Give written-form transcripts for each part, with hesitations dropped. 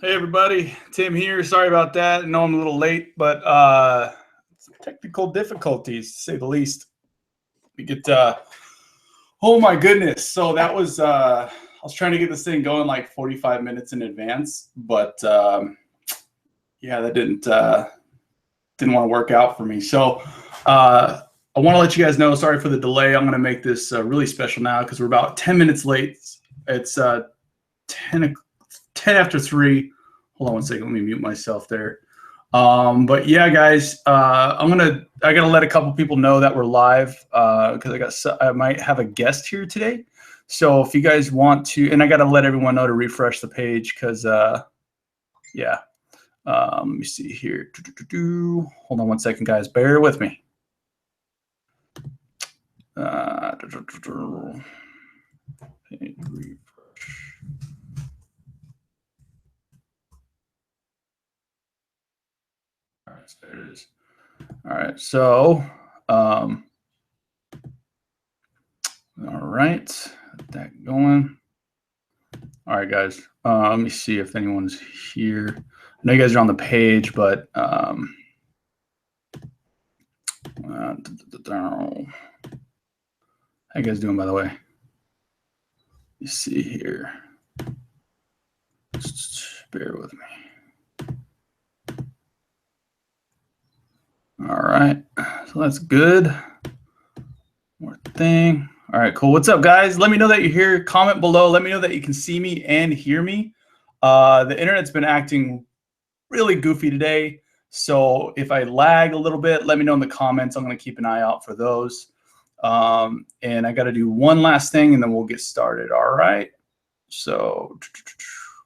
Hey everybody, Tim here. Sorry about that. I know I'm a little late, but technical difficulties to say the least. We get oh my goodness. So that was I was trying to get this thing going like 45 minutes in advance, but yeah, that didn't want to work out for me. So I want to let you guys know, sorry for the delay. I'm going to make this really special now because we're about 10 minutes late. It's 10 after 3. Hold on one second. Let me mute myself there. But yeah, guys, I gotta let a couple people know that we're live because I might have a guest here today. So if you guys want to, and I gotta let everyone know to refresh the page because yeah. Let me see here. Hold on one second, guys. Bear with me. All right, so there it is. All right, so all right, get that going. All right, guys. Let me see if anyone's here. I know you guys are on the page, but how you guys doing, by the way? You see here. Just bear with me. All right, so that's good. More thing. All right, cool. What's up, guys? Let me know that you're here. Comment below. Let me know that you can see me and hear me. The internet's been acting really goofy today, so if I lag a little bit, let me know in the comments. I'm going to keep an eye out for those. And I got to do one last thing, and then we'll get started. All right. So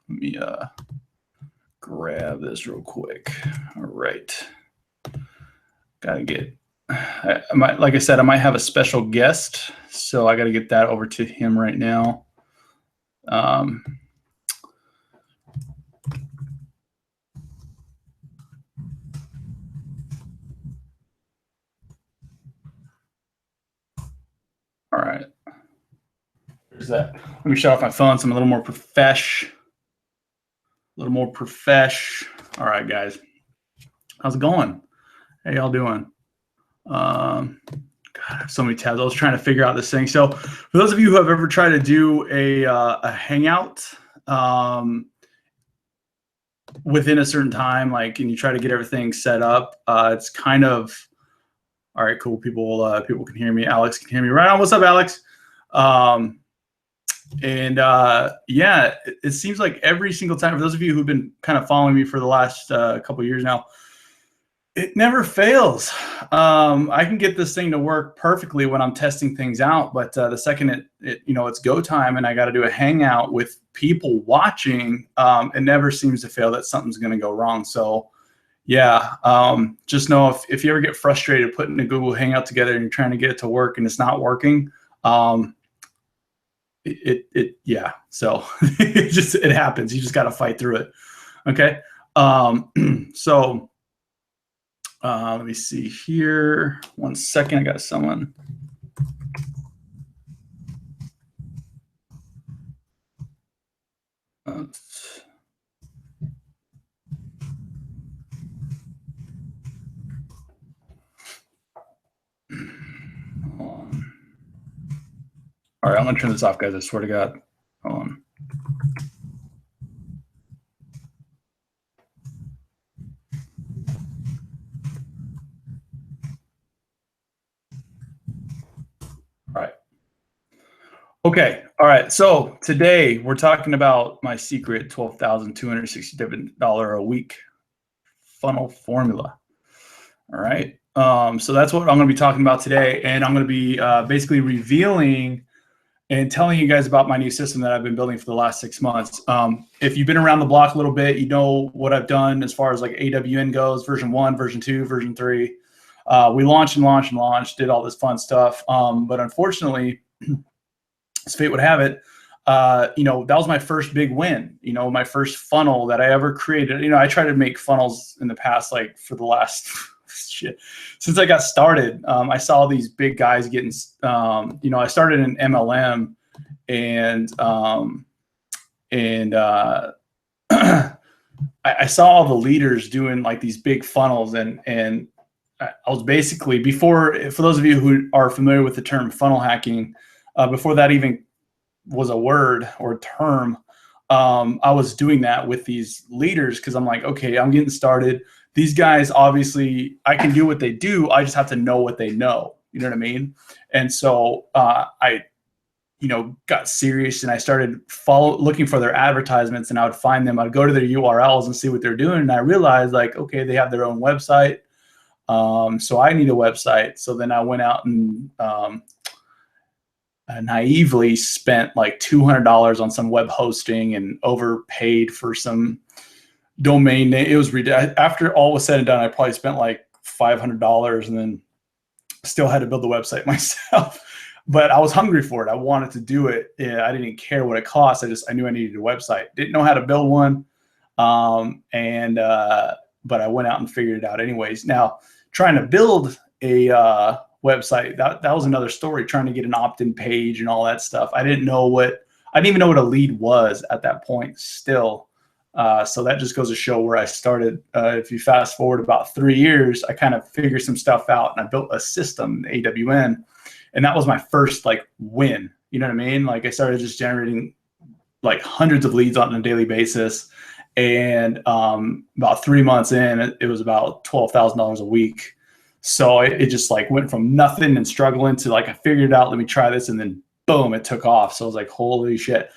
let me grab this real quick. All right. Got to get. Like I said, I might have a special guest, so I got to get that over to him right now. All right. There's that. Let me shut off my phone so I'm a little more profesh. All right, guys. How's it going? How y'all doing? God, I have so many tabs. I was trying to figure out this thing. So for those of you who have ever tried to do a hangout within a certain time, like, and you try to get everything set up, it's kind of, all right, cool. People can hear me. Alex can hear me right on. What's up, Alex? Yeah, it seems like every single time, for those of you who've been kind of following me for the last couple of years now, it never fails. I can get this thing to work perfectly when I'm testing things out, but the second it's go time and I got to do a hangout with people watching, it never seems to fail that something's going to go wrong. So yeah, just know if you ever get frustrated putting a Google Hangout together and you're trying to get it to work and it's not working, yeah. So it happens. You just got to fight through it. Okay. So. Let me see here. 1 second. I got someone. All right, I'm gonna turn this off, guys. I swear to God. Hold on. All right. Okay. All right. So today we're talking about my secret $12,267 a week funnel formula. All right. So that's what I'm going to be talking about today, and I'm going to be basically revealing and telling you guys about my new system that I've been building for the last 6 months. If you've been around the block a little bit, you know what I've done as far as like AWN goes, version 1, version 2, version 3. We launched, did all this fun stuff. But unfortunately, as fate would have it, that was my first big win, my first funnel that I ever created. I tried to make funnels in the past, like for the last shit, since I got started. I saw these big guys getting, I started in MLM and I saw all the leaders doing like these big funnels, and I was basically, before, for those of you who are familiar with the term funnel hacking, before that even was a word or a term, I was doing that with these leaders because I'm like, okay, I'm getting started. These guys, obviously, I can do what they do. I just have to know what they know. You know what I mean? And so I got serious, and I started looking for their advertisements, and I would find them. I'd go to their URLs and see what they're doing. And I realized, like, okay, they have their own website. So I need a website. So then I went out and naively spent like $200 on some web hosting and overpaid for some domain name. It was ridiculous. After all was said and done, I probably spent like $500, and then still had to build the website myself. But I was hungry for it. I wanted to do it. I didn't care what it cost. I knew I needed a website. Didn't know how to build one. But I went out and figured it out anyways. Now, trying to build a website, that was another story, trying to get an opt-in page and all that stuff. I didn't even know what a lead was at that point still. So that just goes to show where I started. If you fast forward about 3 years, I kind of figured some stuff out, and I built a system, AWN. And that was my first like win. You know what I mean? Like, I started just generating like hundreds of leads on a daily basis. And about 3 months in, it was about $12,000 a week. So it just like went from nothing and struggling to like, I figured it out, let me try this. And then boom, it took off. So I was like, holy shit.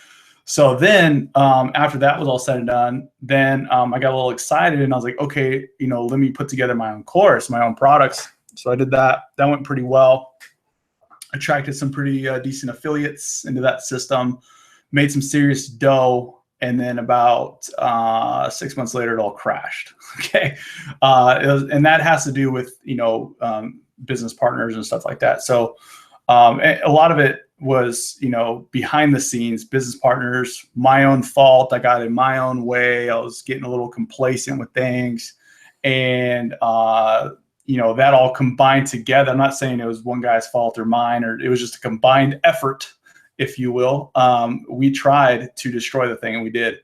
So then after that was all said and done, then I got a little excited, and I was like, okay, let me put together my own course, my own products. So I did that. That went pretty well. Attracted some pretty decent affiliates into that system, made some serious dough, and then about 6 months later, it all crashed. Okay, and that has to do with business partners and stuff like that. So a lot of it was behind the scenes, business partners, my own fault. I got in my own way. I was getting a little complacent with things, and that all combined together. I'm not saying it was one guy's fault or mine, or it was just a combined effort, if you will. We tried to destroy the thing, and we did.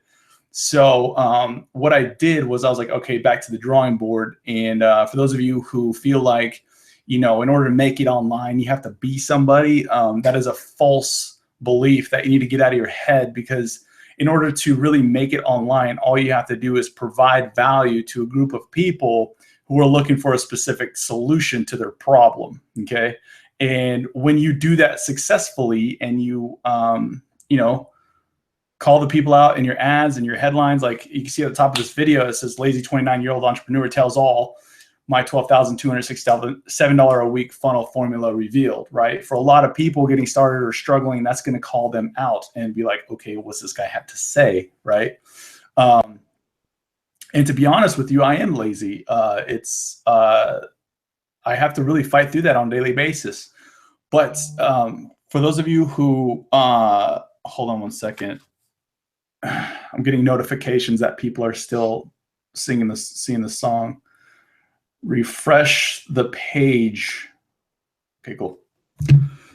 So what I did was I was like, okay, back to the drawing board. And for those of you who feel like, in order to make it online, you have to be somebody, that is a false belief that you need to get out of your head, because in order to really make it online, all you have to do is provide value to a group of people who are looking for a specific solution to their problem. Okay. And when you do that successfully, and you, call the people out in your ads and your headlines, like you can see at the top of this video, it says lazy 29-year-old entrepreneur tells all, my $12,267 a week funnel formula revealed, right? For a lot of people getting started or struggling, that's going to call them out and be like, okay, what's this guy have to say, right? And to be honest with you, I am lazy. I have to really fight through that on a daily basis. But for those of you who, hold on one second. I'm getting notifications that people are still seeing the song. Refresh the page. Okay, cool.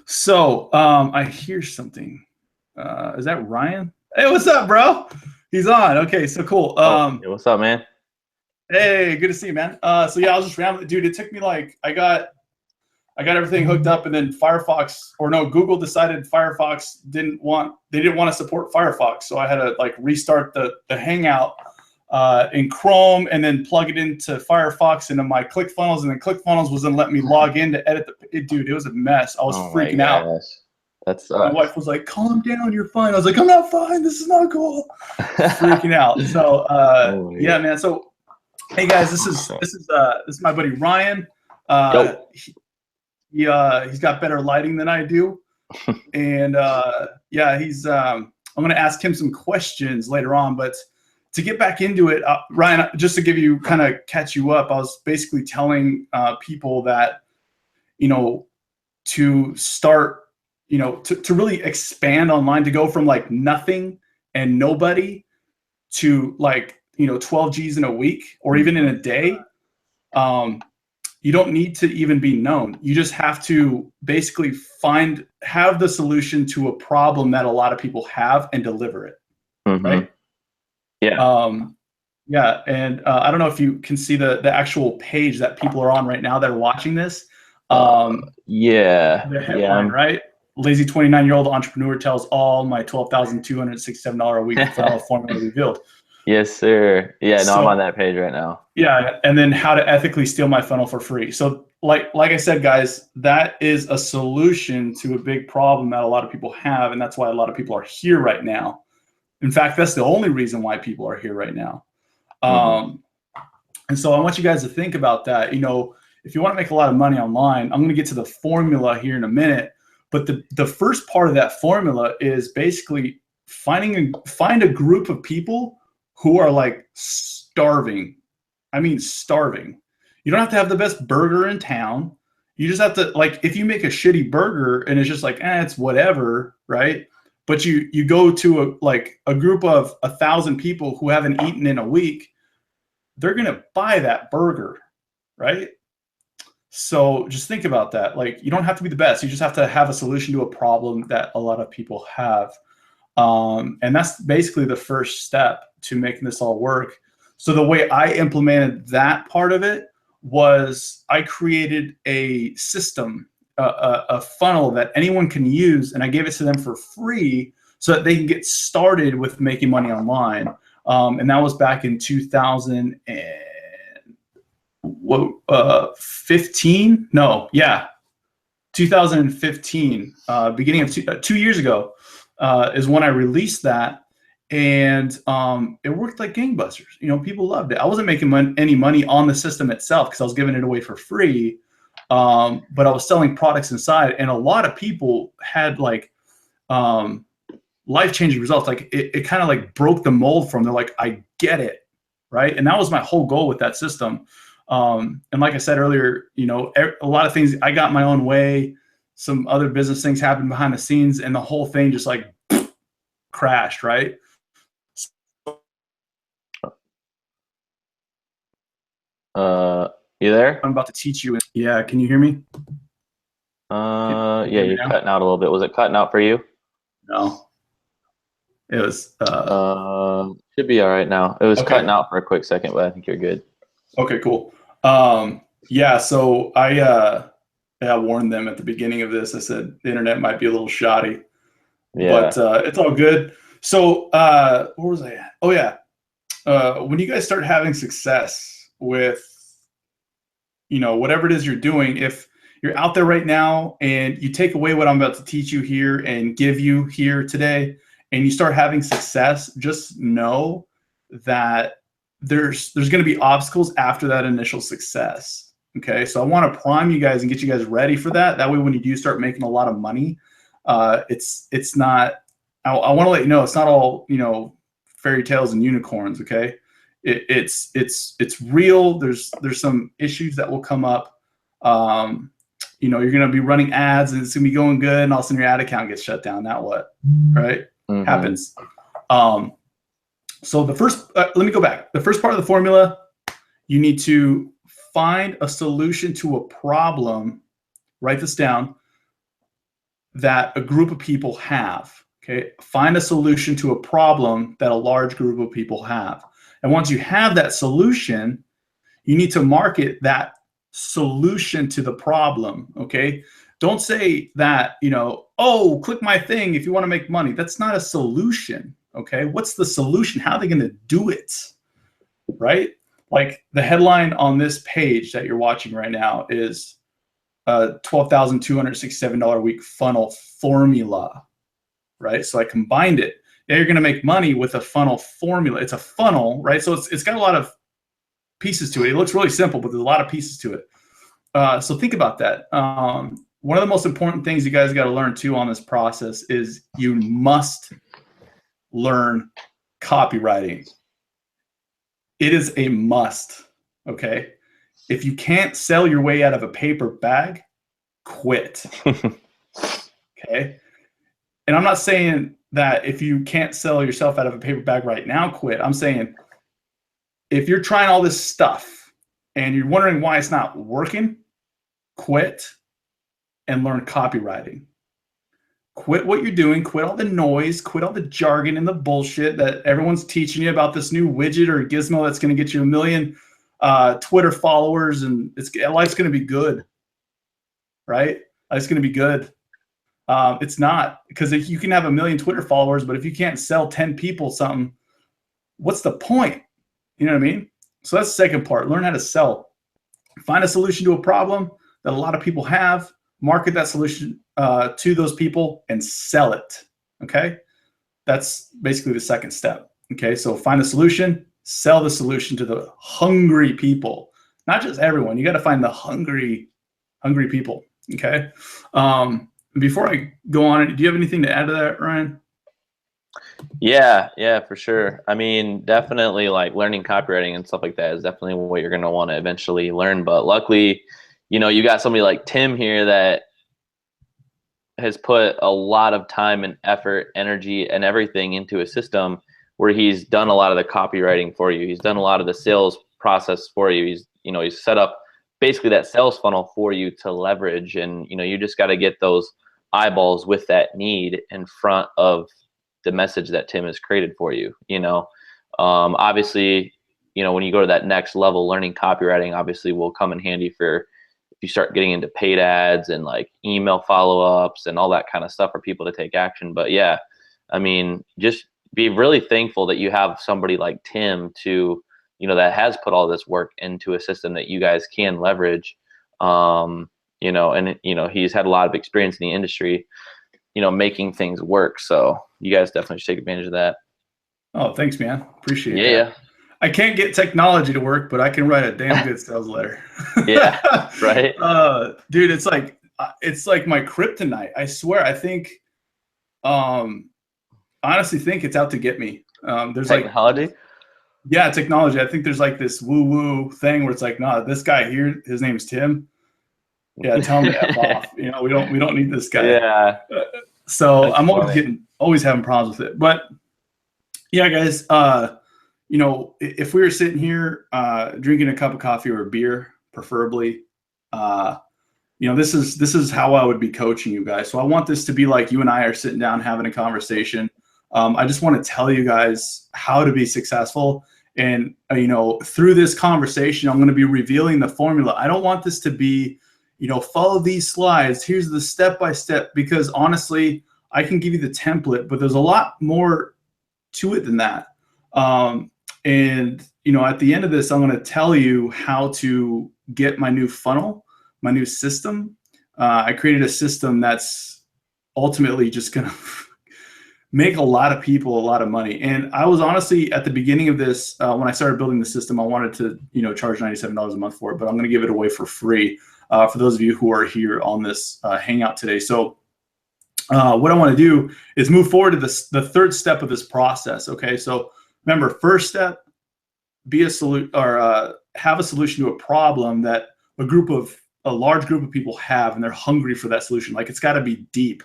So I hear something. Is that Ryan? Hey, what's up, bro? He's on. Okay, so cool. Hey, what's up, man? Hey, good to see you, man. So yeah, I was just rambling, dude. It took me like I got everything hooked up, and then Google decided Firefox didn't want to support Firefox, so I had to like restart the Hangout in Chrome, and then plug it into Firefox into my ClickFunnels, and then ClickFunnels wasn't letting me log in to edit dude. It was a mess. I was freaking out. That's my wife was like, "Calm down, you're fine." I was like, "I'm not fine. This is not cool." Freaking out. So yeah, man. So hey guys, this is my buddy Ryan. He's got better lighting than I do, and yeah, he's. I'm gonna ask him some questions later on, but to get back into it, Ryan, just to catch you up, I was basically telling people that, to start, to really expand online, to go from like nothing and nobody to like, 12 G's in a week or even in a day. You don't need to even be known. You just have to basically have the solution to a problem that a lot of people have and deliver it. Mm-hmm. Right. Yeah. Yeah, and I don't know if you can see the actual page that people are on right now that are watching this. Yeah. The headline, right? Lazy 29-year-old entrepreneur tells all my $12,267 a week funnel formula revealed. Yes, sir. Yeah, no, I'm So, on that page right now. yeah, and then how to ethically steal my funnel for free. So like I said, guys, that is a solution to a big problem that a lot of people have, and that's why a lot of people are here right now. In fact, that's the only reason why people are here right now. And so I want you guys to think about that. You know, if you want to make a lot of money online, I'm going to get to the formula here in a minute. But the first part of that formula is basically find a group of people who are like starving. I mean, starving. You don't have to have the best burger in town. You just have to, like, if you make a shitty burger and it's just like, it's whatever, right? But you go to a group of 1,000 people who haven't eaten in a week, they're going to buy that burger, right? So just think about that. Like, you don't have to be the best. You just have to have a solution to a problem that a lot of people have. And that's basically the first step to making this all work. So the way I implemented that part of it was I created a system, a funnel that anyone can use, and I gave it to them for free so that they can get started with making money online. And that was back in 2015. No, yeah, 2015. Beginning of 2 years ago is when I released that, and it worked like gangbusters. You know, people loved it. I wasn't making any money on the system itself because I was giving it away for free, but I was selling products inside, and a lot of people had like life-changing results. Like it kind of like broke the mold from. They're like, I get it, right? And that was my whole goal with that system. And like I said earlier, you know, a lot of things, I got my own way. Some other business things happened behind the scenes, and the whole thing just like crashed, right? You there? I'm about to teach you. Yeah, can you hear me? Yeah, you're cutting out a little bit. Was it cutting out for you? No. It was should be all right now. It was cutting out for a quick second, but I think you're good. Okay, cool. Yeah, so I warned them at the beginning of this. I said the internet might be a little shoddy. Yeah. But it's all good. So where was I at? Oh yeah. When you guys start having success with, you know, whatever it is you're doing, if you're out there right now and you take away what I'm about to teach you here and give you here today, and you start having success, just know that there's going to be obstacles after that initial success. Okay, so I want to prime you guys and get you guys ready for that. That way, when you do start making a lot of money, it's not. I want to let you know it's not all, you know, fairy tales and unicorns. Okay, it's real. There's some issues that will come up. You know, you're going to be running ads and it's going to be going good, and all of a sudden your ad account gets shut down. Now what? Right? Mm-hmm. Happens. So the first, let me go back. The first part of the formula, you need to find a solution to a problem. Write this down. That a group of people have. Okay, find a solution to a problem that a large group of people have. And once you have that solution, you need to market that solution to the problem. Okay, don't say that, you know, oh, click my thing if you want to make money. That's not a solution. Okay, what's the solution? How are they going to do it? Right? Like the headline on this page that you're watching right now is $12,267 a week funnel formula. Right? So I combined it. Now you're going to make money with a funnel formula. It's a funnel, right? So it's got a lot of pieces to it. It looks really simple, but there's a lot of pieces to it. So think about that. One of the most important things you guys got to learn too on this process is you must learn copywriting. It is a must. Okay. If you can't sell your way out of a paper bag, quit. Okay. And I'm not saying that if you can't sell yourself out of a paper bag right now, quit. I'm saying if you're trying all this stuff and you're wondering why it's not working, quit and learn copywriting. Quit what you're doing. Quit all the noise. Quit all the jargon and the bullshit that everyone's teaching you about this new widget or gizmo that's going to get you 1 million Twitter followers, and life's going to be good, right? Life's going to be good. It's not, because if you can have 1 million Twitter followers, but if you can't sell 10 people something, what's the point? You know what I mean? So that's the second part. Learn how to sell. Find a solution to a problem that a lot of people have. Market that solution to those people and sell it. Okay, that's basically the second step. Okay, so find a solution, sell the solution to the hungry people, not just everyone. You got to find the hungry people. Okay. Before I go on, do you have anything to add to that, Ryan? Yeah, for sure. I mean, definitely like learning copywriting and stuff like that is definitely what you're going to want to eventually learn. But luckily, you know, you got somebody like Tim here that has put a lot of time and effort, energy, and everything into a system where he's done a lot of the copywriting for you. He's done a lot of the sales process for you. He's set up basically that sales funnel for you to leverage. And, you know, you just got to get those eyeballs with that need in front of the message that Tim has created for you. You know, obviously, you know, when you go to that next level, learning copywriting obviously will come in handy for if you start getting into paid ads and like email follow-ups and all that kind of stuff for people to take action. But yeah, I mean, just be really thankful that you have somebody like Tim to, you know, that has put all this work into a system that you guys can leverage. You know, and you know, he's had a lot of experience in the industry, you know, making things work. So you guys definitely should take advantage of that. Oh, thanks, man. Appreciate that. Yeah. I can't get technology to work, but I can write a damn good sales letter. Yeah, right. Dude, it's like my kryptonite. I swear. I think, honestly, think it's out to get me. There's technology. Yeah, technology. I think there's like this woo-woo thing where it's like, nah, this guy here, his name's Tim. Yeah, tell him to F off. You know, we don't need this guy. Yeah. So That's I'm funny. always having problems with it. But yeah, guys, you know, if we were sitting here drinking a cup of coffee or a beer, preferably, you know, this is how I would be coaching you guys. So I want this to be like you and I are sitting down having a conversation. I just want to tell you guys how to be successful. And, you know, through this conversation, I'm going to be revealing the formula. I don't want this to be, you know, follow these slides. Here's the step-by-step, because honestly, I can give you the template, but there's a lot more to it than that. And, you know, at the end of this, I'm going to tell you how to get my new funnel, my new system. I created a system that's ultimately just going to make a lot of people a lot of money. And I was honestly at the beginning of this, when I started building the system, I wanted to, you know, charge $97 a month for it, but I'm going to give it away for free for those of you who are here on this hangout today. So what I want to do is move forward to the third step of this process. Okay. So remember, first step, be a solution, or have a solution to a problem that a large group of people have, and they're hungry for that solution. Like, it's got to be deep.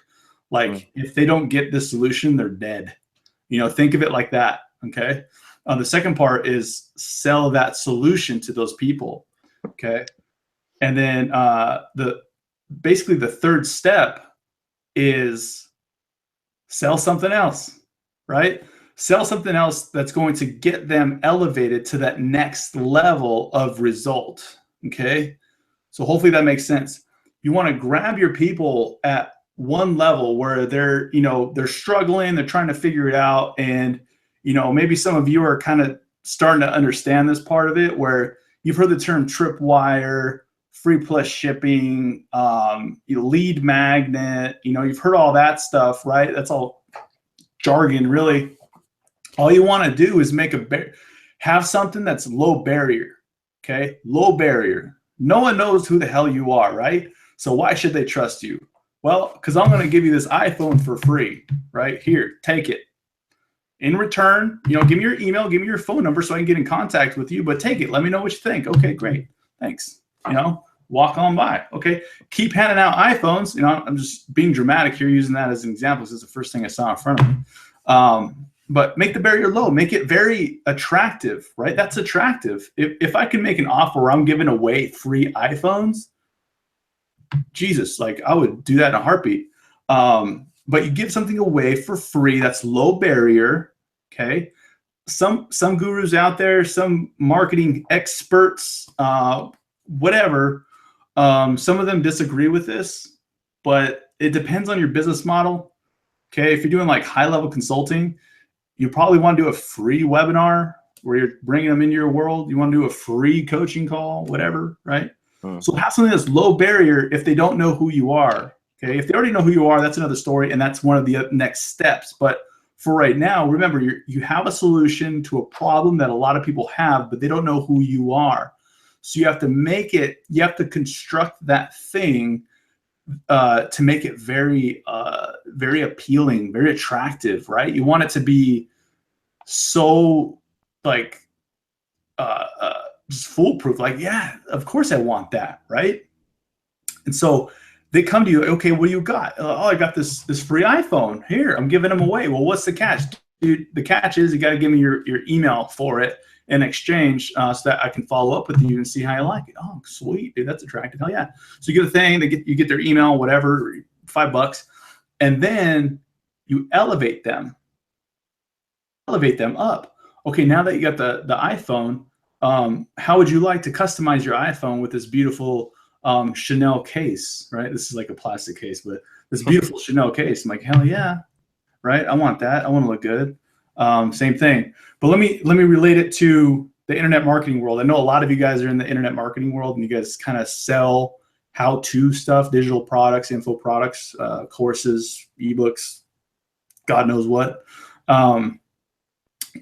Like, if they don't get this solution, they're dead. You know, think of it like that. Okay. The second part is sell that solution to those people. Okay. And then basically the third step is sell something else, right? Sell something else that's going to get them elevated to that next level of result. Okay. So hopefully that makes sense. You want to grab your people at one level where they're, you know, they're struggling, they're trying to figure it out. And, you know, maybe some of you are kind of starting to understand this part of it, where you've heard the term tripwire, free plus shipping, lead magnet, you know, you've heard all that stuff, right? That's all jargon, really. All you want to do is have something that's low barrier. Okay. Low barrier. No one knows who the hell you are, right? So why should they trust you? Well, because I'm going to give you this iPhone for free, right? Here, take it. In return, you know, give me your email, give me your phone number so I can get in contact with you, but take it. Let me know what you think. Okay, great. Thanks. You know, walk on by. Okay. Keep handing out iPhones. You know, I'm just being dramatic here, using that as an example, because it's the first thing I saw in front of me. But make the barrier low, make it very attractive, right? That's attractive. If I can make an offer where I'm giving away free iPhones, Jesus, like, I would do that in a heartbeat. but you give something away for free that's low barrier. Okay. Some gurus out there, some marketing experts, whatever, some of them disagree with this, but it depends on your business model. Okay. If you're doing like high level consulting, you probably want to do a free webinar where you're bringing them into your world. You want to do a free coaching call, whatever, right? So have something that's low barrier if they don't know who you are. Okay. If they already know who you are, that's another story. And that's one of the next steps. But for right now, remember, you have a solution to a problem that a lot of people have, but they don't know who you are. So you have to make it, you have to construct that thing to make it very, very appealing, very attractive, right? You want it to be so like just foolproof. Like, yeah, of course I want that, right? And so they come to you, okay, what do you got? Oh, I got this free iPhone. Here, I'm giving them away. Well, what's the catch? Dude, the catch is you got to give me your email for it in exchange so that I can follow up with you and see how you like it. Oh, sweet, dude, that's attractive. Hell yeah. So you get a thing, you get their email, whatever, $5, and then you elevate them up. Okay, now that you got the iPhone, how would you like to customize your iPhone with this beautiful Chanel case, right? This is like a plastic case, but this beautiful Chanel case. I'm like, hell yeah, right? I want that. I want to look good. Same thing. But let me relate it to the internet marketing world. I know a lot of you guys are in the internet marketing world, and you guys kind of sell how-to stuff, digital products, info products, courses, ebooks, God knows what.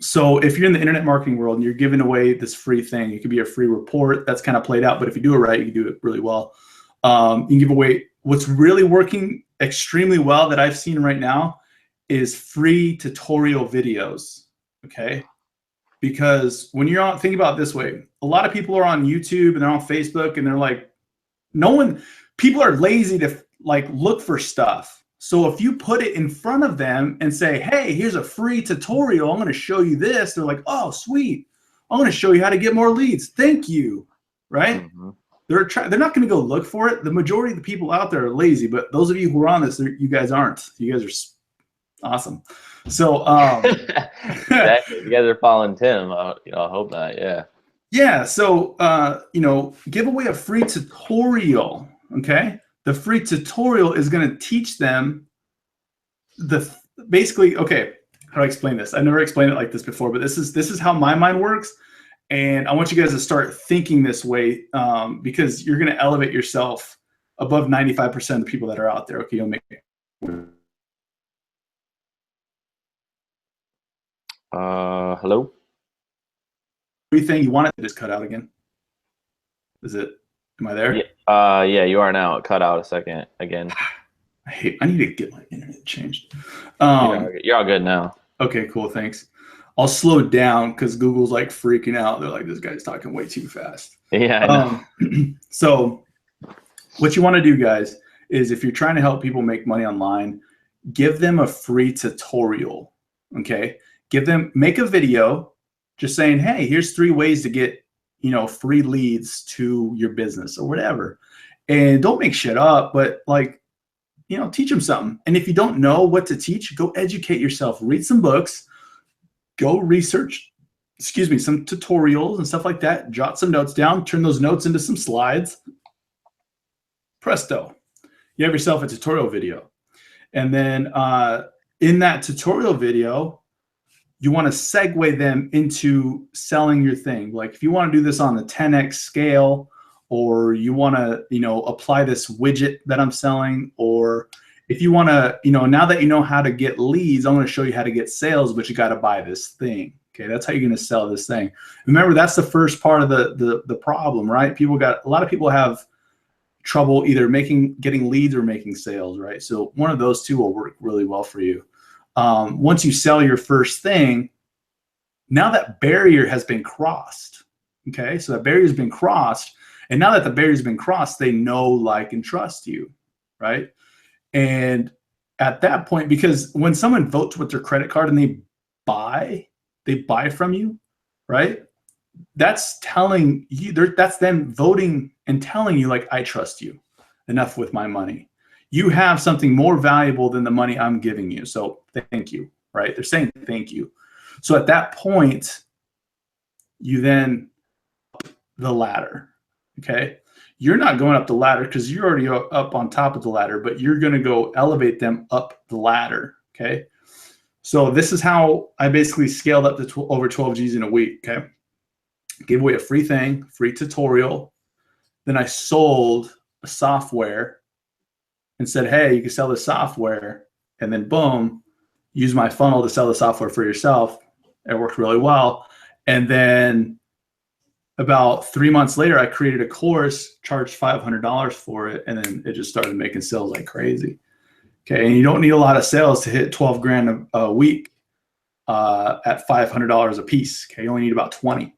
So if you're in the internet marketing world and you're giving away this free thing, it could be a free report that's kind of played out, but if you do it right, you can do it really well. You can give away what's really working extremely well that I've seen right now is free tutorial videos. Okay. Because when you're on, think about it this way, a lot of people are on YouTube and they're on Facebook and they're like, people are lazy to like look for stuff. So if you put it in front of them and say, hey, here's a free tutorial, I'm going to show you this. They're like, oh, sweet. I'm going to show you how to get more leads. Thank you. Right? Mm-hmm. They're not going to go look for it. The majority of the people out there are lazy, but those of you who are on this, you guys aren't. You guys are awesome. So exactly. You guys are following Tim. I hope not. Yeah. Yeah. So, give away a free tutorial. Okay. The free tutorial is going to teach them basically, okay, how do I explain this? I've never explained it like this before, but this is how my mind works. And I want you guys to start thinking this way because you're going to elevate yourself above 95% of the people that are out there. Okay, you'll make it. Hello? Everything you want it to just cut out again. Am I there? Yeah, you are now. It cut out a second again. I need to get my internet changed. You're all good now. Okay, cool. Thanks. I'll slow down because Google's like freaking out. They're like, this guy's talking way too fast. Yeah, I know. So what you want to do, guys, is if you're trying to help people make money online, give them a free tutorial. Okay. Make a video just saying, hey, here's 3 ways to get free leads to your business or whatever. And don't make shit up, but teach them something. And if you don't know what to teach, go educate yourself, read some books, go research, some tutorials and stuff like that, jot some notes down, turn those notes into some slides. Presto. You have yourself a tutorial video. And then in that tutorial video, you want to segue them into selling your thing. Like if you want to do this on the 10x scale, or you want to, apply this widget that I'm selling, or if you want to, now that you know how to get leads, I'm going to show you how to get sales, but you got to buy this thing. Okay, that's how you're going to sell this thing. Remember, that's the first part of the problem, right? A lot of people have trouble either getting leads or making sales, right? So one of those two will work really well for you. Once you sell your first thing, now that barrier has been crossed. Okay, so that barrier has been crossed. And now that the barrier has been crossed, they know, like, and trust you, right? And at that point, because when someone votes with their credit card and they buy from you, right? That's telling you, that's them voting and telling you, like, I trust you enough with my money. you have something more valuable than the money I'm giving you. So thank you, right? They're saying thank you. So at that point, you then up the ladder, okay? You're not going up the ladder because you're already up on top of the ladder, but you're going to go elevate them up the ladder, okay? So this is how I basically scaled up to over 12 G's in a week, okay? Gave away a free thing, free tutorial. Then I sold a software and said, hey, you can sell this software. And then boom, use my funnel to sell the software for yourself. It worked really well. And then about 3 months later, I created a course, charged $500 for it, and then it just started making sales like crazy. Okay, and you don't need a lot of sales to hit 12 grand a week at $500 a piece. Okay, you only need about 20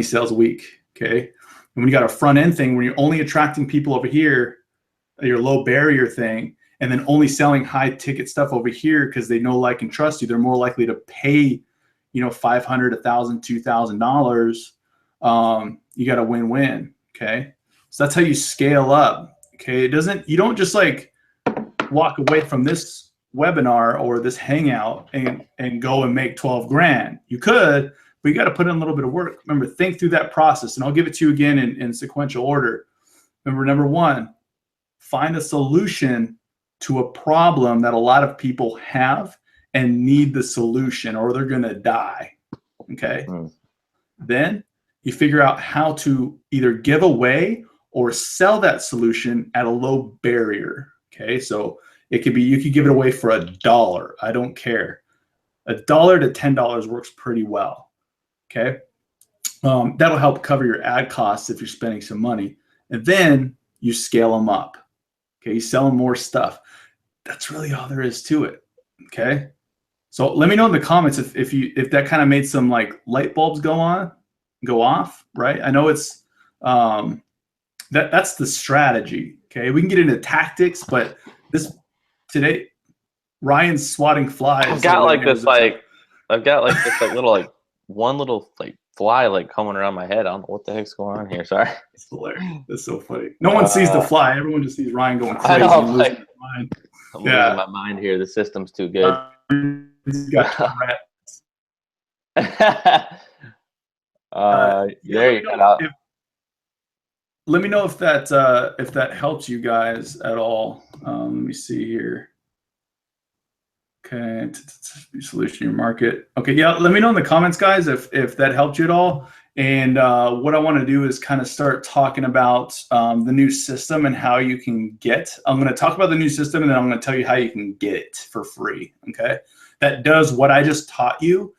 sales a week. Okay, and when you got a front end thing where you're only attracting people over here, your low barrier thing, and then only selling high ticket stuff over here because they know, like, and trust you, they're more likely to pay, you know, $500, $1,000, $2,000. You got a win-win. Okay, so that's how you scale up. Okay, you don't just like walk away from this webinar or this hangout and go and make 12 grand. You could, but you got to put in a little bit of work. Remember, think through that process, and I'll give it to you again in sequential order. Remember, number one, find a solution to a problem that a lot of people have and need the solution, or they're going to die. Okay. Then you figure out how to either give away or sell that solution at a low barrier. Okay, so it could be, you could give it away for $1. I don't care. $1 to $10 works pretty well. Okay, that'll help cover your ad costs if you're spending some money, and then you scale them up. Okay, you sell them more stuff. That's really all there is to it. Okay, so let me know in the comments if that kind of made some like light bulbs go off. Right? I know it's that's the strategy. Okay, we can get into tactics, but today, Ryan's swatting flies. I've got like this little one little fly coming around my head. I don't know what the heck's going on here. Sorry. It's hilarious. That's so funny. No one sees the fly. Everyone just sees Ryan going crazy. I know, I'm losing my mind here. The system's too good. He's got there you go. Let me know if that helps you guys at all. Let me see here. Okay, solution your market. Okay, yeah. Let me know in the comments, guys, if that helped you at all. And what I want to do is kind of start talking about the new system and how you can get. I'm going to talk about the new system, and then I'm going to tell you how you can get it for free. Okay, that does what I just taught you,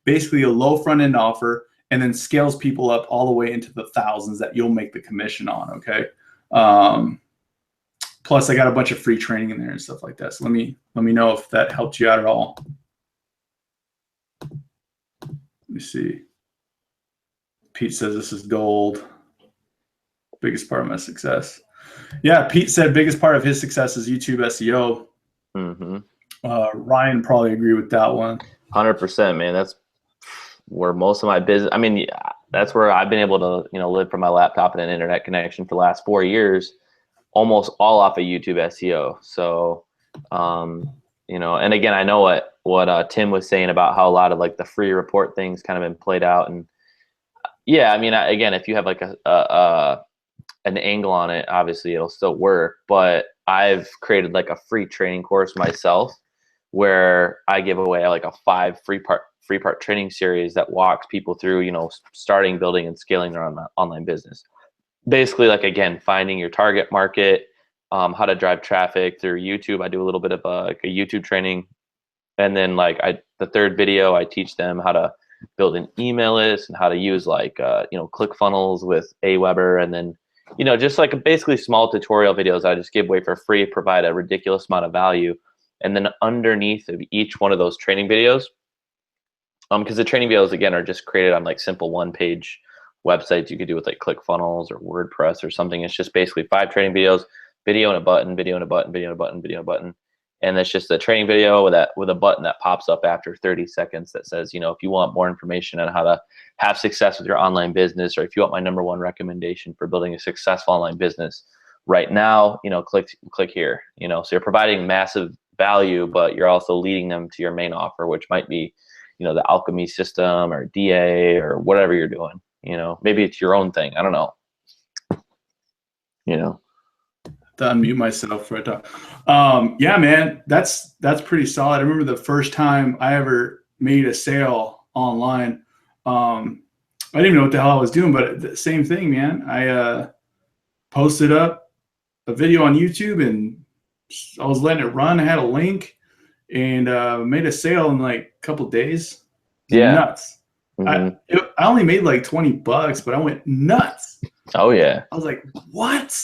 basically a low front end offer, and then scales people up all the way into the thousands that you'll make the commission on. Okay. Plus, I got a bunch of free training in there and stuff like that. So let me know if that helped you out at all. Let me see. Pete says this is gold. Biggest part of my success. Yeah, Pete said biggest part of his success is YouTube SEO. Ryan probably agree with that one. 100%, man. That's where most of my business. I mean, that's where I've been able to live from my laptop and an internet connection for the last 4 years. Almost all off of YouTube SEO. So, and again, I know what Tim was saying about how a lot of the free report things kind of been played out. And yeah, I mean, again, if you have an angle on it, obviously it'll still work. But I've created a free training course myself where I give away a 5 free part training series that walks people through, starting, building, and scaling their online business. Basically, again, finding your target market, how to drive traffic through YouTube. I do a little bit of a YouTube training. And then the third video, I teach them how to build an email list and how to use ClickFunnels with Aweber. And then, just basically small tutorial videos I just give away for free, provide a ridiculous amount of value. And then underneath of each one of those training videos, because the training videos, again, are just created on simple one-page websites you could do with ClickFunnels or WordPress or something. It's just basically 5 training videos, video and a button, video and a button, video and a button, video and a button. And it's just a training video with a button that pops up after 30 seconds that says, if you want more information on how to have success with your online business, or if you want my #1 recommendation for building a successful online business, right now, click here, so you're providing massive value, but you're also leading them to your main offer, which might be, the alchemy system or DA or whatever you're doing, maybe it's your own thing. I don't know. To unmute myself for a talk. Yeah, man, that's pretty solid. I remember the first time I ever made a sale online. I didn't even know what the hell I was doing, but the same thing, man. I posted up a video on YouTube and I was letting it run. I had a link and made a sale in like a couple days. Yeah. Nuts. Mm-hmm. I only made like $20, but I went nuts. Oh yeah. I was like, what?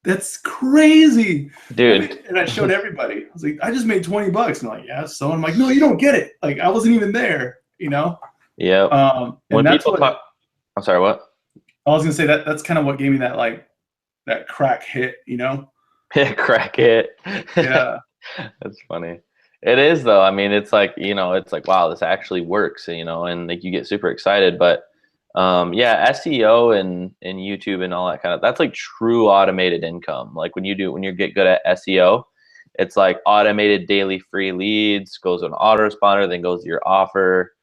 That's crazy, dude. And I showed everybody. I was like, I just made $20. And I'm like, yeah. So I'm like, no, you don't get it. Like, I wasn't even there, Yeah. When people talk, I'm sorry, what? I was gonna say that's kind of what gave me that crack hit, Crack hit. Yeah. That's funny. It is though. I mean, it's like, it's like, wow, this actually works, and like you get super excited, but yeah, SEO and YouTube and all that that's like true automated income. Like when you get good at SEO, it's like automated daily free leads, goes to an autoresponder, then goes to your offer,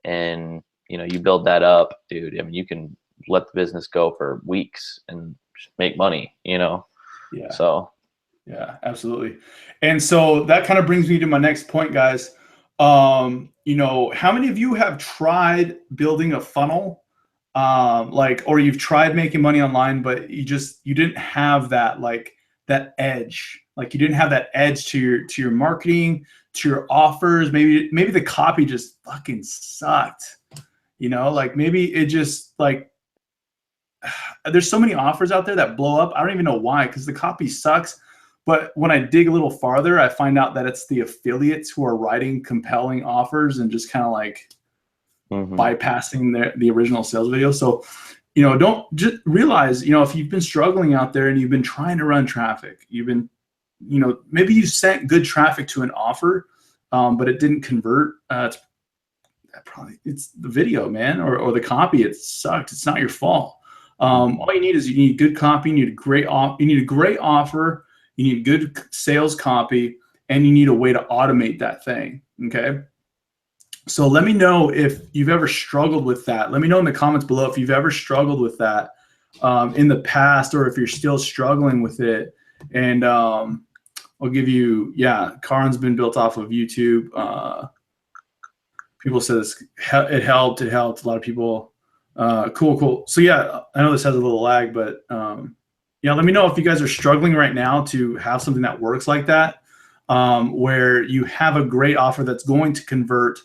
and you build that up, dude. I mean, you can let the business go for weeks and make money, Yeah. So yeah, absolutely. And so that kind of brings me to my next point, guys. How many of you have tried building a funnel? Or you've tried making money online, but you didn't have that that edge. Like you didn't have that edge to your marketing, to your offers. Maybe the copy just fucking sucked. Like maybe it just like there's so many offers out there that blow up. I don't even know why, because the copy sucks. But when I dig a little farther, I find out that it's the affiliates who are writing compelling offers and just kind of like bypassing the original sales video. So, don't just realize, if you've been struggling out there and you've been trying to run traffic, you've been, maybe you sent good traffic to an offer, but it didn't convert. It's the video, man, or the copy. It sucked. It's not your fault. All you need is good copy. You need a great offer. You need good sales copy, and you need a way to automate that thing. Okay. So let me know if you've ever struggled with that. Let me know in the comments below if you've ever struggled with that in the past, or if you're still struggling with it. And I'll give you, Karan's been built off of YouTube. People said it helped. It helped a lot of people. Cool. So yeah, I know this has a little lag, but let me know if you guys are struggling right now to have something that works like that, where you have a great offer that's going to convert.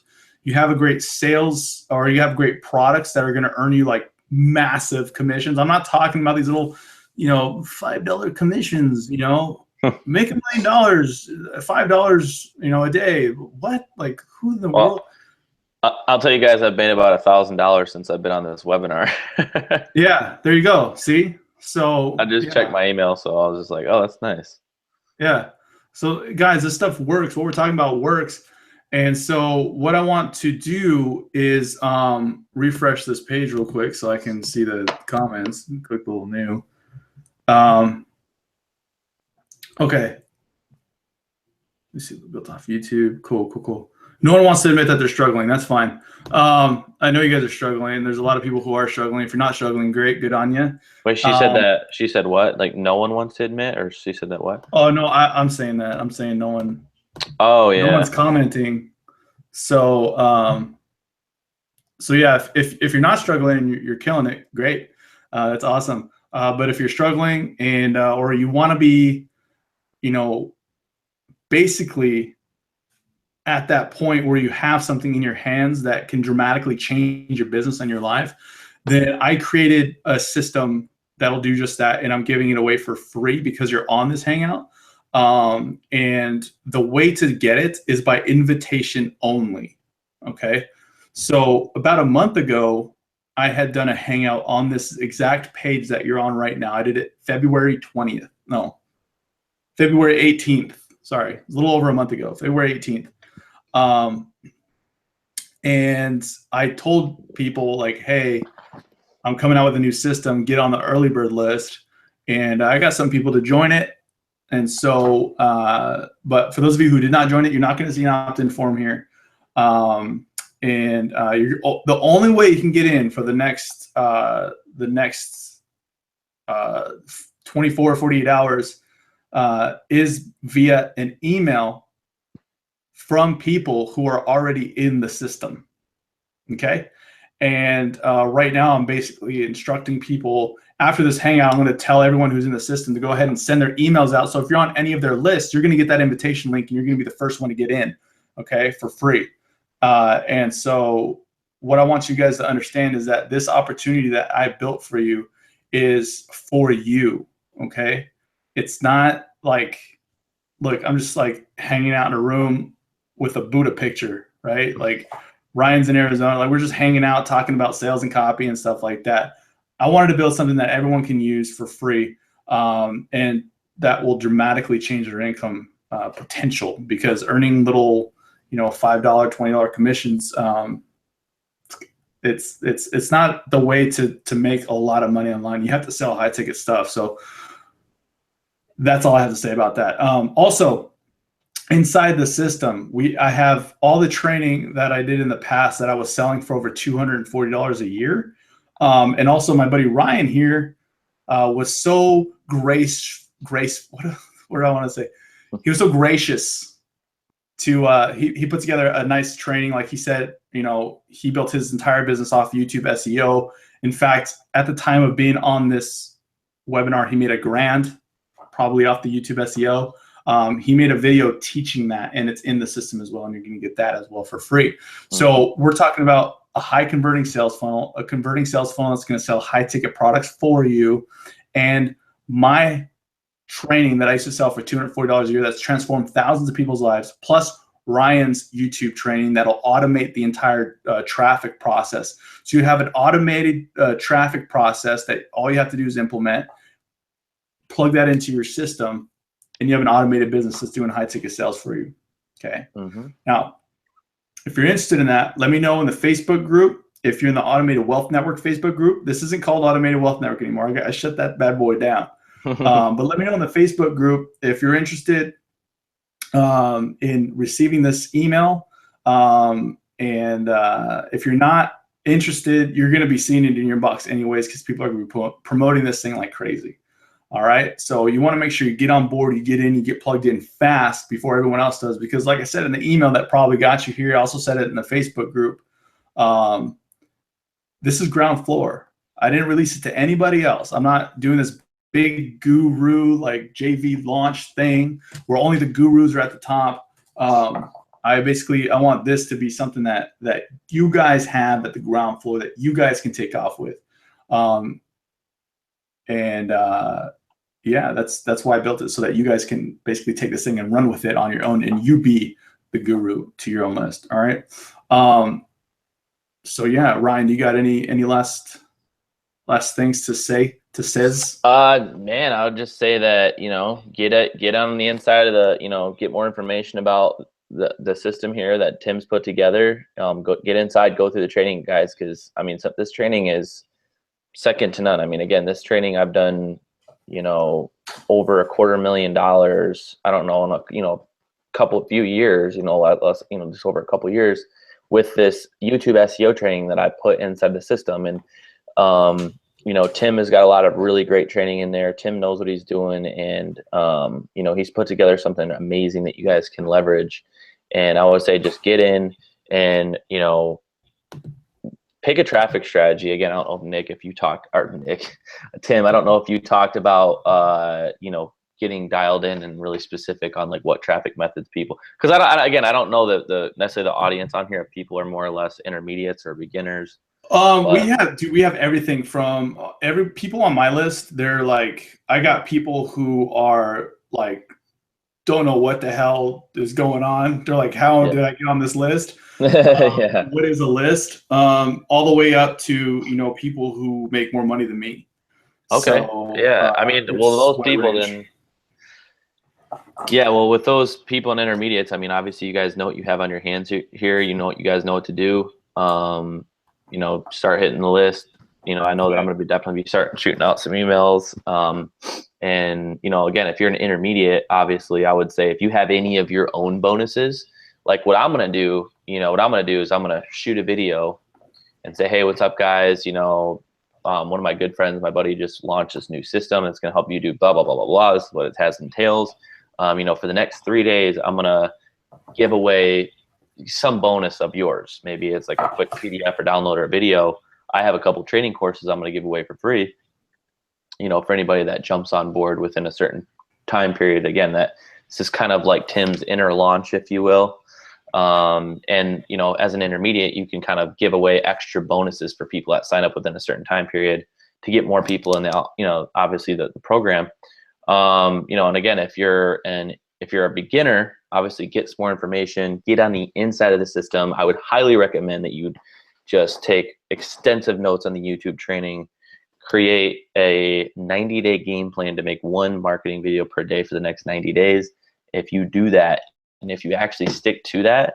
You have a great sales, or you have great products that are going to earn you like massive commissions. I'm not talking about these little, $5 commissions, make $1 million, $5, a day. What? Like who in the world? I'll tell you guys, I've made about $1,000 since I've been on this webinar. Yeah, there you go. See? So I just checked my email, so I was just like, oh, that's nice. Yeah. So guys, this stuff works. What we're talking about works. And so what I want to do is refresh this page real quick so I can see the comments. Quick little new. Okay. Let's see, built off YouTube. Cool. No one wants to admit that they're struggling. That's fine. I know you guys are struggling. There's a lot of people who are struggling. If you're not struggling, great. Good on you. Wait, she said that. She said what? Like no one wants to admit, or she said that what? Oh no, I'm saying that. I'm saying no one. Oh yeah. No one's commenting. So yeah, if you're not struggling and you're killing it, great. That's awesome. But if you're struggling and or you want to be, basically at that point where you have something in your hands that can dramatically change your business and your life, then I created a system that'll do just that. And I'm giving it away for free because you're on this Hangout. And the way to get it is by invitation only. Okay. So about a month ago, I had done a Hangout on this exact page that you're on right now. I did it February 18th. Sorry, a little over a month ago, February 18th. And I told people like, hey, I'm coming out with a new system, get on the early bird list. and I got some people to join it. And so, but for those of you who did not join it, you're not going to see an opt-in form here. You're the only way you can get in for the next 24, 48 hours is via an email from people who are already in the system. Okay. And right now I'm basically instructing people after this hangout. I'm going to tell everyone who's in the system to go ahead and send their emails out. So if you're on any of their lists, you're going to get that invitation link and you're going to be the first one to get in, okay, for free. And so what I want you guys to understand is that this opportunity that I built for you is for you, okay? It's not like, look, I'm just like hanging out in a room with a Buddha picture, right? Like Ryan's in Arizona, like we're just hanging out talking about sales and copy and stuff like that. I wanted to build something that everyone can use for free, and that will dramatically change their income potential, because earning little, $5, $20 commissions, it's not the way to make a lot of money online. You have to sell high ticket stuff. So that's all I have to say about that. Also, inside the system, I have all the training that I did in the past that I was selling for over $240 a year. And also my buddy Ryan here was so what do I want to say? He was so gracious to, he put together a nice training. Like he said, he built his entire business off YouTube SEO. In fact, at the time of being on this webinar, he made $1,000 probably off the YouTube SEO. He made a video teaching that, and it's in the system as well, and you're going to get that as well for free. So we're talking about a high converting sales funnel, a converting sales funnel that's going to sell high ticket products for you, and my training that I used to sell for $240 a year that's transformed thousands of people's lives, plus Ryan's YouTube training that'll automate the entire traffic process. So you have an automated traffic process that all you have to do is implement, plug that into your system, and you have an automated business that's doing high ticket sales for you. Okay. Now, if you're interested in that, let me know in the Facebook group. If you're in the Automated Wealth Network Facebook group, this isn't called Automated Wealth Network anymore. I shut that bad boy down. But let me know in the Facebook group if you're interested in receiving this email. If you're not interested, you're going to be seeing it in your box anyways, because people are going to be promoting this thing like crazy. All right. So you want to make sure you get on board, you get in, you get plugged in fast before everyone else does. Because like I said in the email that probably got you here, I also said it in the Facebook group. This is ground floor. I didn't release it to anybody else. I'm not doing this big guru like JV launch thing where only the gurus are at the top. I want this to be something that you guys have at the ground floor that you guys can take off with. Yeah, that's why I built it, so that you guys can basically take this thing and run with it on your own, and you be the guru to your own list. All right. So yeah, Ryan, do you got any last things to say to says? Man, I would just say that, get on the inside of the, get more information about the system here that Tim's put together. Get inside, go through the training, guys, because this training is second to none. Again, this training I've done, over $250,000. I don't know, in a few years, just over a couple of years with this YouTube SEO training that I put inside the system. And, Tim has got a lot of really great training in there. Tim knows what he's doing. And, he's put together something amazing that you guys can leverage. And I would say just get in and, pick a traffic strategy. Again, I don't know if Tim, I don't know if you talked about, getting dialed in and really specific on like what traffic methods people, because I don't know that necessarily the audience on here, if people are more or less intermediates or beginners. We have everything from people on my list. They're like, I got people who are like, don't know what the hell is going on. They're like, how did I get on this list? What is a list? All the way up to, people who make more money than me. Okay. So, yeah. Those people then. Yeah. Well, with those people and intermediates, obviously you guys know what you have on your hands here. You know what you guys know what to do. Start hitting the list, I know that I'm going to definitely be starting shooting out some emails. And, again, if you're an intermediate, obviously I would say if you have any of your own bonuses, like what I'm going to do, is I'm going to shoot a video and say, hey, what's up, guys? One of my good friends, my buddy, just launched this new system. It's going to help you do blah, blah, blah, blah, blah. This is what it has entails. For the next 3 days, I'm going to give away some bonus of yours. Maybe it's like a quick PDF or download or a video. I have a couple training courses I'm going to give away for free, for anybody that jumps on board within a certain time period. Again, this is kind of like Tim's inner launch, if you will. And, as an intermediate, you can kind of give away extra bonuses for people that sign up within a certain time period to get more people in the, obviously the program. And again, if you're a beginner, obviously get some more information, get on the inside of the system. I would highly recommend that you just take extensive notes on the YouTube training, create a 90-day game plan to make one marketing video per day for the next 90 days. If you do that, and if you actually stick to that,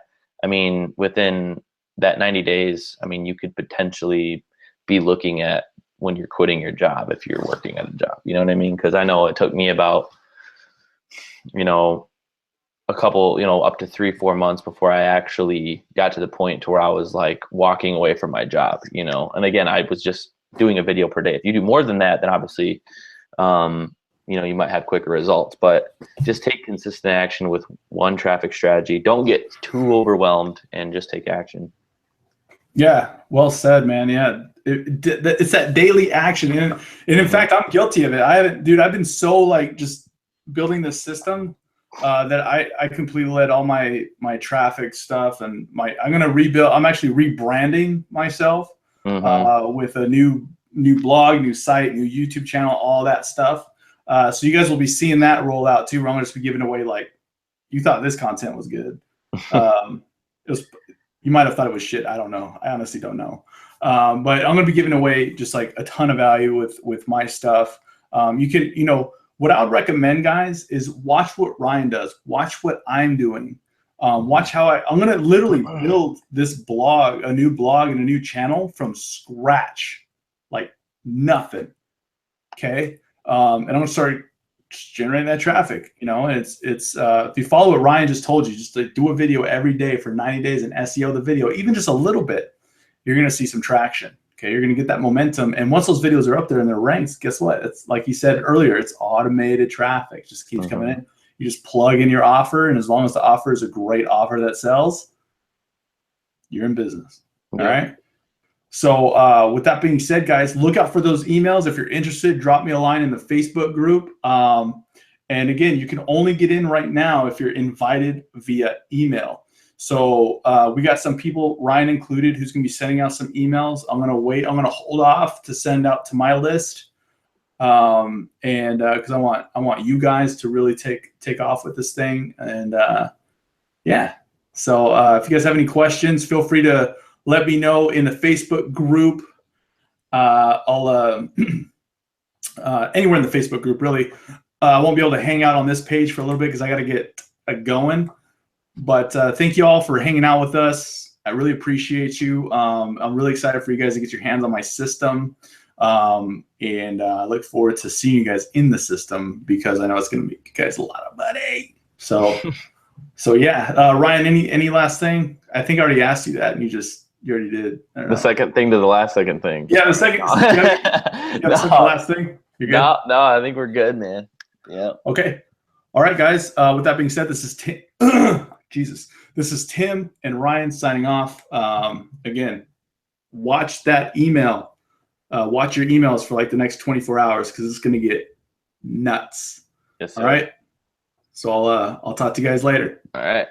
within that 90 days, you could potentially be looking at when you're quitting your job if you're working at a job. You know what I mean? Because I know it took me about, a couple, up to 3-4 months before I actually got to the point to where I was like walking away from my job, and again, I was just doing a video per day. If you do more than that, then obviously, you might have quicker results, but just take consistent action with one traffic strategy. Don't get too overwhelmed and just take action. Yeah. Well said, man. Yeah. It's that daily action. And in fact, I'm guilty of it. I've been so like just building this system that I completely let all my traffic stuff and I'm going to rebuild. I'm actually rebranding myself with a new blog, new site, new YouTube channel, all that stuff. So you guys will be seeing that roll out too, where I'm going to just be giving away, like, you thought this content was good. You might have thought it was shit. I don't know. I honestly don't know. But I'm going to be giving away just like a ton of value with my stuff. You can, what I would recommend, guys, is watch what Ryan does. Watch what I'm doing. Watch how I'm going to literally build this blog, a new blog and a new channel from scratch, like nothing. Okay. And I'm going to start generating that traffic. It's if you follow what Ryan just told you, just like do a video every day for 90 days and SEO the video, even just a little bit, you're going to see some traction. Okay. You're going to get that momentum. And once those videos are up there and they're ranked, guess what? It's like you said earlier, it's automated traffic. It just keeps coming in. You just plug in your offer. And as long as the offer is a great offer that sells, you're in business. All right. So with that being said, guys, look out for those emails. If you're interested, drop me a line in the Facebook group. And again, you can only get in right now if you're invited via email. So we got some people, Ryan included, who's going to be sending out some emails. I'm going to wait. I'm going to hold off to send out to my list. And because I want you guys to really take off with this thing. And yeah. So if you guys have any questions, feel free to let me know in the Facebook group. I'll anywhere in the Facebook group, really. I won't be able to hang out on this page for a little bit because I got to get going. But thank you all for hanging out with us. I really appreciate you. I'm really excited for you guys to get your hands on my system. And I look forward to seeing you guys in the system because I know it's going to make you guys a lot of money. So yeah, Ryan, any last thing? I think I already asked you that, and you already did. The second thing to the last second thing. Yeah, the second. The last thing. You're good? No, I think we're good, man. Yeah. Okay. All right, guys. With that being said, this is Tim. Jesus. This is Tim and Ryan signing off. Again, watch that email. Watch your emails for like the next 24 hours because it's going to get nuts. Yes, sir. All right. So I'll talk to you guys later. All right.